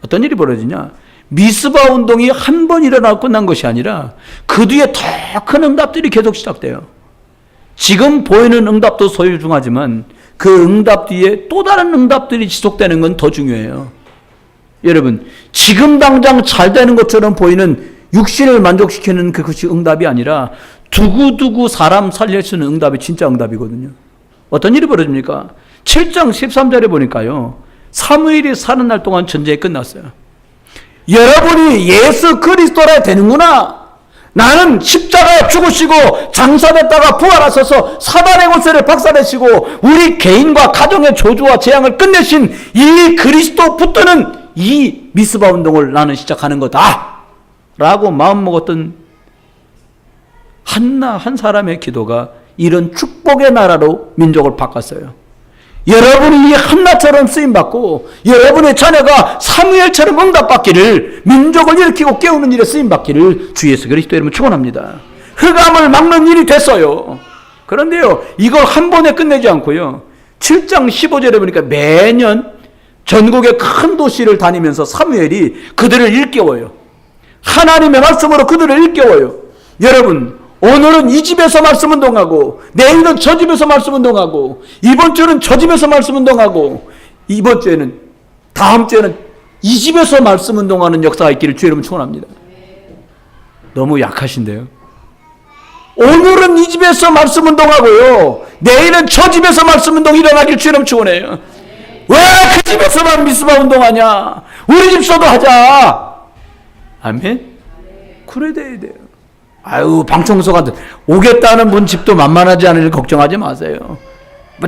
어떤 일이 벌어지냐? 미스바 운동이 한 번 일어나고 끝난 것이 아니라 그 뒤에 더 큰 응답들이 계속 시작돼요. 지금 보이는 응답도 소유중하지만 그 응답 뒤에 또 다른 응답들이 지속되는 건 더 중요해요. 여러분, 지금 당장 잘 되는 것처럼 보이는 육신을 만족시키는 그것이 응답이 아니라 두고두고 사람 살릴 수 있는 응답이 진짜 응답이거든요. 어떤 일이 벌어집니까? 7장 13절에 보니까요, 사무엘이 사는 날 동안 전쟁이 끝났어요. 여러분이 예수 그리스도라 되는구나. 나는 십자가에 죽으시고 장사됐다가 부활하셔서 사단의 권세를 박살내시고 우리 개인과 가정의 저주와 재앙을 끝내신 이 그리스도 붙드는 이 미스바 운동을 나는 시작하는 거다 라고 마음먹었던 한나 한 사람의 기도가 이런 축복의 나라로 민족을 바꿨어요. 여러분이 이 한나처럼 쓰임받고 여러분의 자녀가 사무엘처럼 응답받기를, 민족을 일으키고 깨우는 일에 쓰임받기를 주 예수 그리스도 이름으로 축원합니다. 흑암을 막는 일이 됐어요. 그런데요, 이걸 한 번에 끝내지 않고요, 7장 15절에 보니까 매년 전국의 큰 도시를 다니면서 사무엘이 그들을 일깨워요. 하나님의 말씀으로 그들을 일깨워요. 여러분, 오늘은 이 집에서 말씀 운동하고, 내일은 저 집에서 말씀 운동하고, 이번 주는 저 집에서 말씀 운동하고, 이번 주에는, 다음 주에는 이 집에서 말씀 운동하는 역사가 있기를 주의 이름으로 축원합니다. 너무 약하신데요. 오늘은 이 집에서 말씀 운동하고요, 내일은 저 집에서 말씀 운동이 일어나기를 주의 이름으로 축원해요. 왜 그 집에서만 미스바 운동하냐? 우리 집서도 하자. 아멘? 그래 돼야 돼요. 아유, 방청소가 오겠다는 분 집도 만만하지 않을 일 걱정하지 마세요.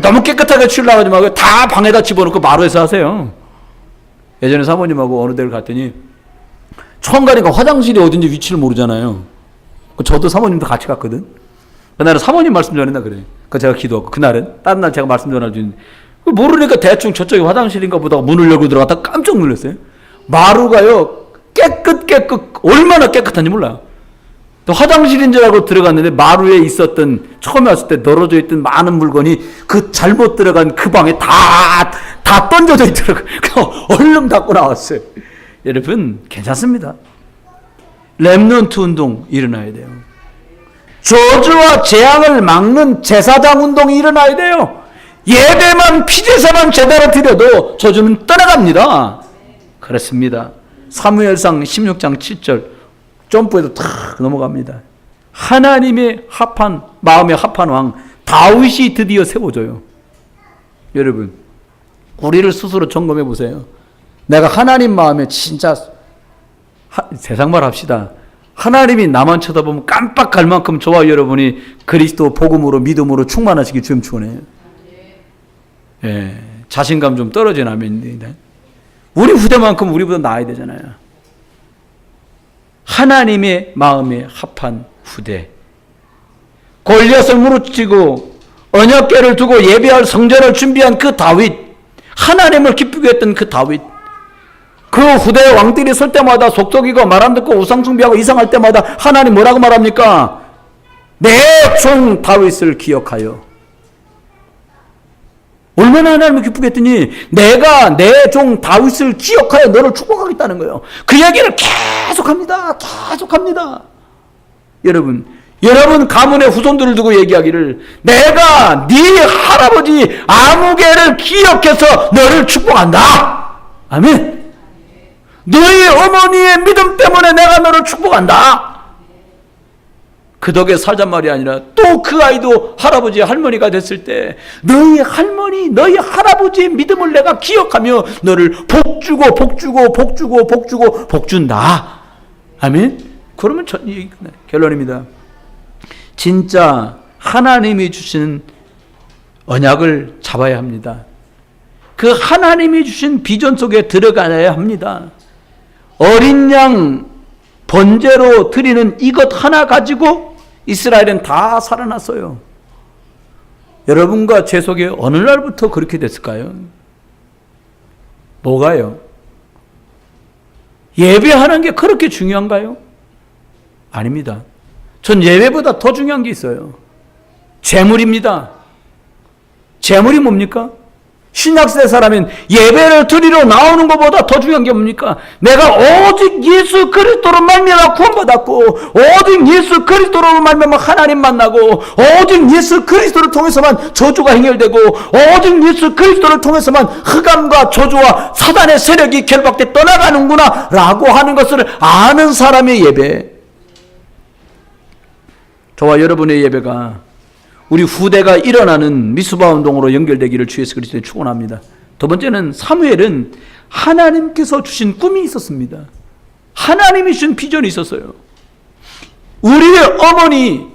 너무 깨끗하게 치우려고 하지 말고 다 방에다 집어넣고 마루에서 하세요. 예전에 사모님하고 어느 데를 갔더니 처음 가니까 화장실이 어딘지 위치를 모르잖아요. 저도 사모님도 같이 갔거든. 그날은 사모님 말씀 전했나 그래. 그 제가 기도하고, 그날은 다른 날 제가 말씀 전해주는데 모르니까 대충 저쪽이 화장실인가 보다가 문을 열고 들어갔다 깜짝 놀랐어요. 마루가요, 깨끗 얼마나 깨끗한지 몰라요. 또 화장실인 줄 알고 들어갔는데 마루에 있었던, 처음에 왔을 때 널어져 있던 많은 물건이 그 잘못 들어간 그 방에 다 던져져 있더라고요. 얼른 갖고 나왔어요. 여러분, 괜찮습니다. 렘넌트 운동 일어나야 돼요. 저주와 재앙을 막는 제사장 운동이 일어나야 돼요. 예배만, 피제사만 제대로 드려도 저주는 떠나갑니다. 그렇습니다. 사무엘상 16장 7절 점프해도 탁 넘어갑니다. 하나님의 합한, 마음에 합한 왕 다윗이 드디어 세워져요. 여러분, 우리를 스스로 점검해 보세요. 내가 하나님 마음에 진짜 세상 말 합시다. 하나님이 나만 쳐다보면 깜빡할 만큼 저와 여러분이 그리스도 복음으로 믿음으로 충만하시기 주님 축원해요. 예, 자신감 좀 떨어진 아멘입니다. 우리 후대만큼 우리보다 나아야 되잖아요. 하나님의 마음에 합한 후대. 골리앗을 무너뜨리고 언약궤를 두고 예배할 성전을 준비한 그 다윗, 하나님을 기쁘게 했던 그 다윗, 그 후대 왕들이 설 때마다 속썩이고 말 안 듣고 우상 숭배하고 이상할 때마다 하나님 뭐라고 말합니까? 내 종 다윗을 기억하여. 얼마나 하나님을 기쁘게 했더니 내가 내 종 다윗을 기억하여 너를 축복하겠다는 거예요. 그 얘기를 계속합니다. 여러분 가문의 후손들을 두고 얘기하기를, 내가 네 할아버지 아무개를 기억해서 너를 축복한다. 아멘. 너희 어머니의 믿음 때문에 내가 너를 축복한다. 그 덕에 살잔 말이 아니라 또 그 아이도 할아버지 할머니가 됐을 때 너희 할머니 너희 할아버지의 믿음을 내가 기억하며 너를 복주고 복준다. 아멘. 그러면 결론입니다. 진짜 하나님이 주시는 언약을 잘 잡아야 합니다. 그 하나님이 주신 비전 속에 들어가야 합니다. 어린 양 번제로 드리는 이것 하나 가지고 이스라엘은 다 살아났어요. 여러분과 제 속에 어느 날부터 그렇게 됐을까요? 뭐가요? 예배하는 게 그렇게 중요한가요? 아닙니다. 전 예배보다 더 중요한 게 있어요. 재물입니다. 재물이 뭡니까? 신약시대 사람은 예배를 드리러 나오는 것보다 더 중요한 게 뭡니까? 내가 오직 예수 그리스도로 말미암아 구원받았고, 오직 예수 그리스도로 말미암아 하나님 만나고, 오직 예수 그리스도를 통해서만 저주가 해결되고, 오직 예수 그리스도를 통해서만 흑암과 저주와 사단의 세력이 결박돼 떠나가는구나 라고 하는 것을 아는 사람의 예배. 저와 여러분의 예배가 우리 후대가 일어나는 미수바 운동으로 연결되기를 주 예수 그리스도에 축원합니다. 두 번째는 사무엘은 하나님께서 주신 꿈이 있었습니다. 하나님이 주신 비전이 있었어요. 우리의 어머니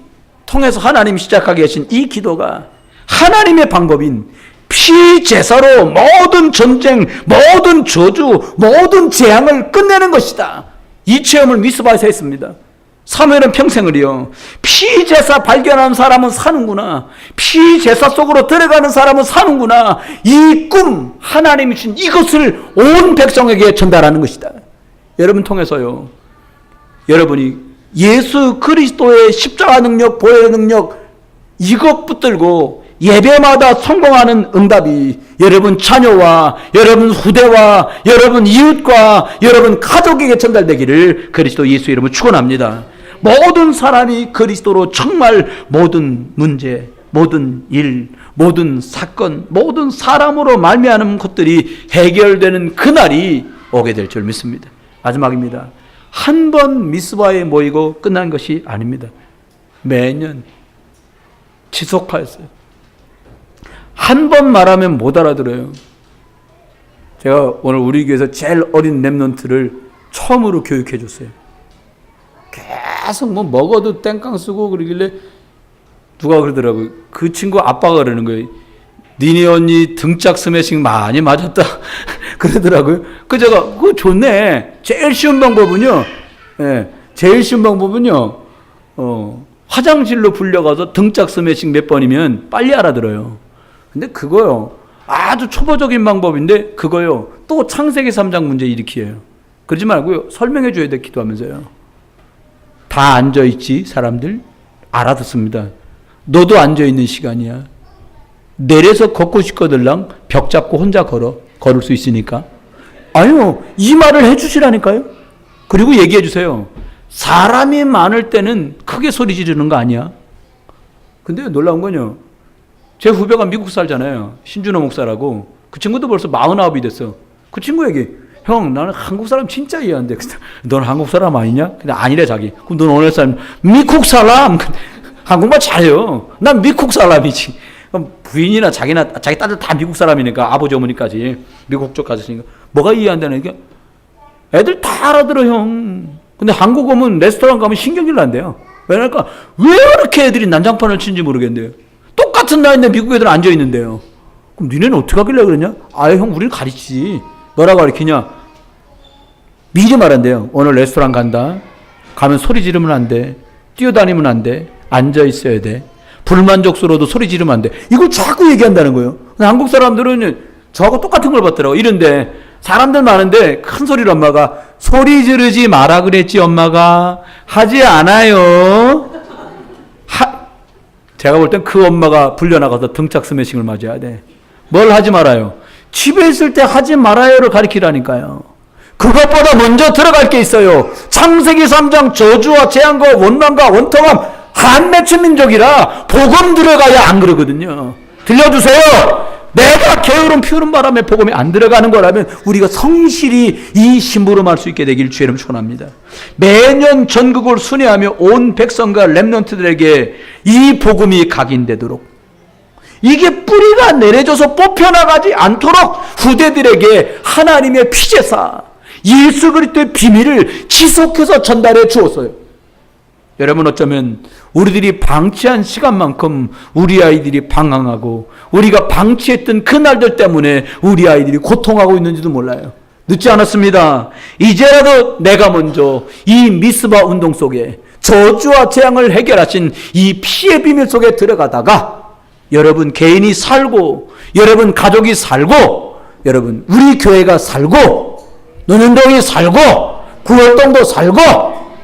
통해서 하나님이 시작하게 하신 이 기도가 하나님의 방법인 피제사로 모든 전쟁, 모든 저주, 모든 재앙을 끝내는 것이다. 이 체험을 미수바에서 했습니다. 사무엘은 평생을요, 피제사 발견하는 사람은 사는구나, 피제사 속으로 들어가는 사람은 사는구나, 이 꿈, 하나님이 주신 이것을 온 백성에게 전달하는 것이다. 여러분 통해서요, 여러분이 예수 그리스도의 십자가 능력, 보혈의 능력, 이것 붙들고 예배마다 성공하는 응답이 여러분 자녀와 여러분 후대와 여러분 이웃과 여러분 가족에게 전달되기를 그리스도 예수 이름으로 축원합니다. 모든 사람이 그리스도로 정말 모든 문제, 모든 일, 모든 사건, 모든 사람으로 말미암은 것들이 해결되는 그날이 오게 될 줄 믿습니다. 마지막입니다. 한 번 미스바에 모이고 끝난 것이 아닙니다. 매년 지속하였어요. 한 번 말하면 못 알아들어요. 제가 오늘 우리 교회에서 제일 어린 랩런트를 처음으로 교육해 줬어요. 계속 먹어도 땡깡 쓰고 그러길래 누가 그러더라고요. 그 친구 아빠가 그러는 거예요. 니네 언니 등짝 스매싱 많이 맞았다. 그러더라고요. 제가 그거 좋네. 제일 쉬운 방법은요. 제일 쉬운 방법은요. 화장실로 불려가서 등짝 스매싱 몇 번이면 빨리 알아들어요. 근데 그거요. 아주 초보적인 방법인데 그거요. 또 창세기 3장 문제 일으키에요. 그러지 말고요. 설명해 줘야 돼, 기도하면서요. 다 앉아있지, 사람들? 알아듣습니다. 너도 앉아있는 시간이야. 내려서 걷고 싶거들랑 벽 잡고 혼자 걸을 수 있으니까. 아니요, 이 말을 해주시라니까요. 그리고 얘기해 주세요. 사람이 많을 때는 크게 소리 지르는 거 아니야. 근데 놀라운 건요, 제 후배가 미국 살잖아요. 신준호 목사라고. 그 친구도 벌써 49이 됐어. 그 친구에게 형, 나는 한국 사람 진짜 이해 안 돼. 넌 한국 사람 아니냐? 근데 아니래, 자기. 그럼 넌 어느 사람? 미국 사람. 한국말 잘해요. 난 미국 사람이지. 그럼 부인이나 자기 딸들 다 미국 사람이니까, 아버지 어머니까지 미국 쪽 가셨으니까 뭐가 이해 안 되니까 애들 다 알아들어, 형. 근데 한국 오면 레스토랑 가면 신경질 난대요. 왜냐니까 왜 이렇게 애들이 난장판을 치는지 모르겠는데요. 똑같은 나이인데 미국 애들 앉아 있는데요. 그럼 니네는 어떻게 하길래 그러냐? 아, 형, 우리는 가르치지. 뭐라고 가르치냐? 미리 말한대요. 오늘 레스토랑 간다. 가면 소리 지르면 안 돼. 뛰어다니면 안 돼. 앉아 있어야 돼. 불만족스러워도 소리 지르면 안 돼. 이걸 자꾸 얘기한다는 거예요. 근데 한국 사람들은 저하고 똑같은 걸 받더라고. 이런데 사람들 많은데 큰 소리로 엄마가 소리 지르지 마라 그랬지, 엄마가. 하지 않아요. 제가 볼 땐 그 엄마가 불려나가서 등짝 스매싱을 맞아야 돼. 뭘 하지 말아요? 집에 있을 때 하지 말아요를 가르치라니까요. 그것보다 먼저 들어갈 게 있어요. 창세기 3장 저주와 재앙과 원망과 원통함, 한맺힌 민족이라 복음 들어가야 안 그러거든요. 들려주세요. 내가 게으름 피우는 바람에 복음이 안 들어가는 거라면 우리가 성실히 이 심부름할 수 있게 되길 주의 이름 축원합니다. 매년 전국을 순회하며 온 백성과 렘넌트들에게 이 복음이 각인되도록, 이게 뿌리가 내려져서 뽑혀나가지 않도록 후대들에게 하나님의 피제사 예수 그리스도의 비밀을 지속해서 전달해 주었어요. 여러분, 어쩌면 우리들이 방치한 시간만큼 우리 아이들이 방황하고 우리가 방치했던 그날들 때문에 우리 아이들이 고통하고 있는지도 몰라요. 늦지 않았습니다. 이제라도 내가 먼저 이 미스바 운동 속에 저주와 재앙을 해결하신 이 피의 비밀 속에 들어가다가 여러분 개인이 살고, 여러분 가족이 살고, 여러분 우리 교회가 살고, 논현동이 살고, 구월동도 살고,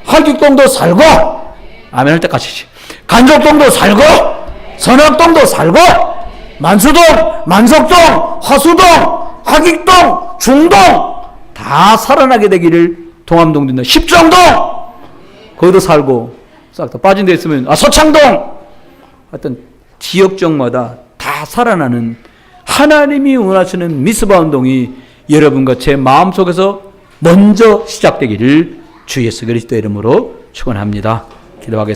활기동도 살고, 아멘 할 때까지, 간족동도 살고, 선악동도 살고, 만수동, 만석동, 화수동, 하객동, 중동 다 살아나게 되기를 동암동 된다. 십정동 거기도 살고, 싹 다 빠진 데 있으면 서창동, 하여튼 지역적마다 다 살아나는 하나님이 원하시는 미스바 운동이 여러분과 제 마음속에서 먼저 시작되기를 주 예수 그리스도의 이름으로 축원합니다. 기도하겠습니다.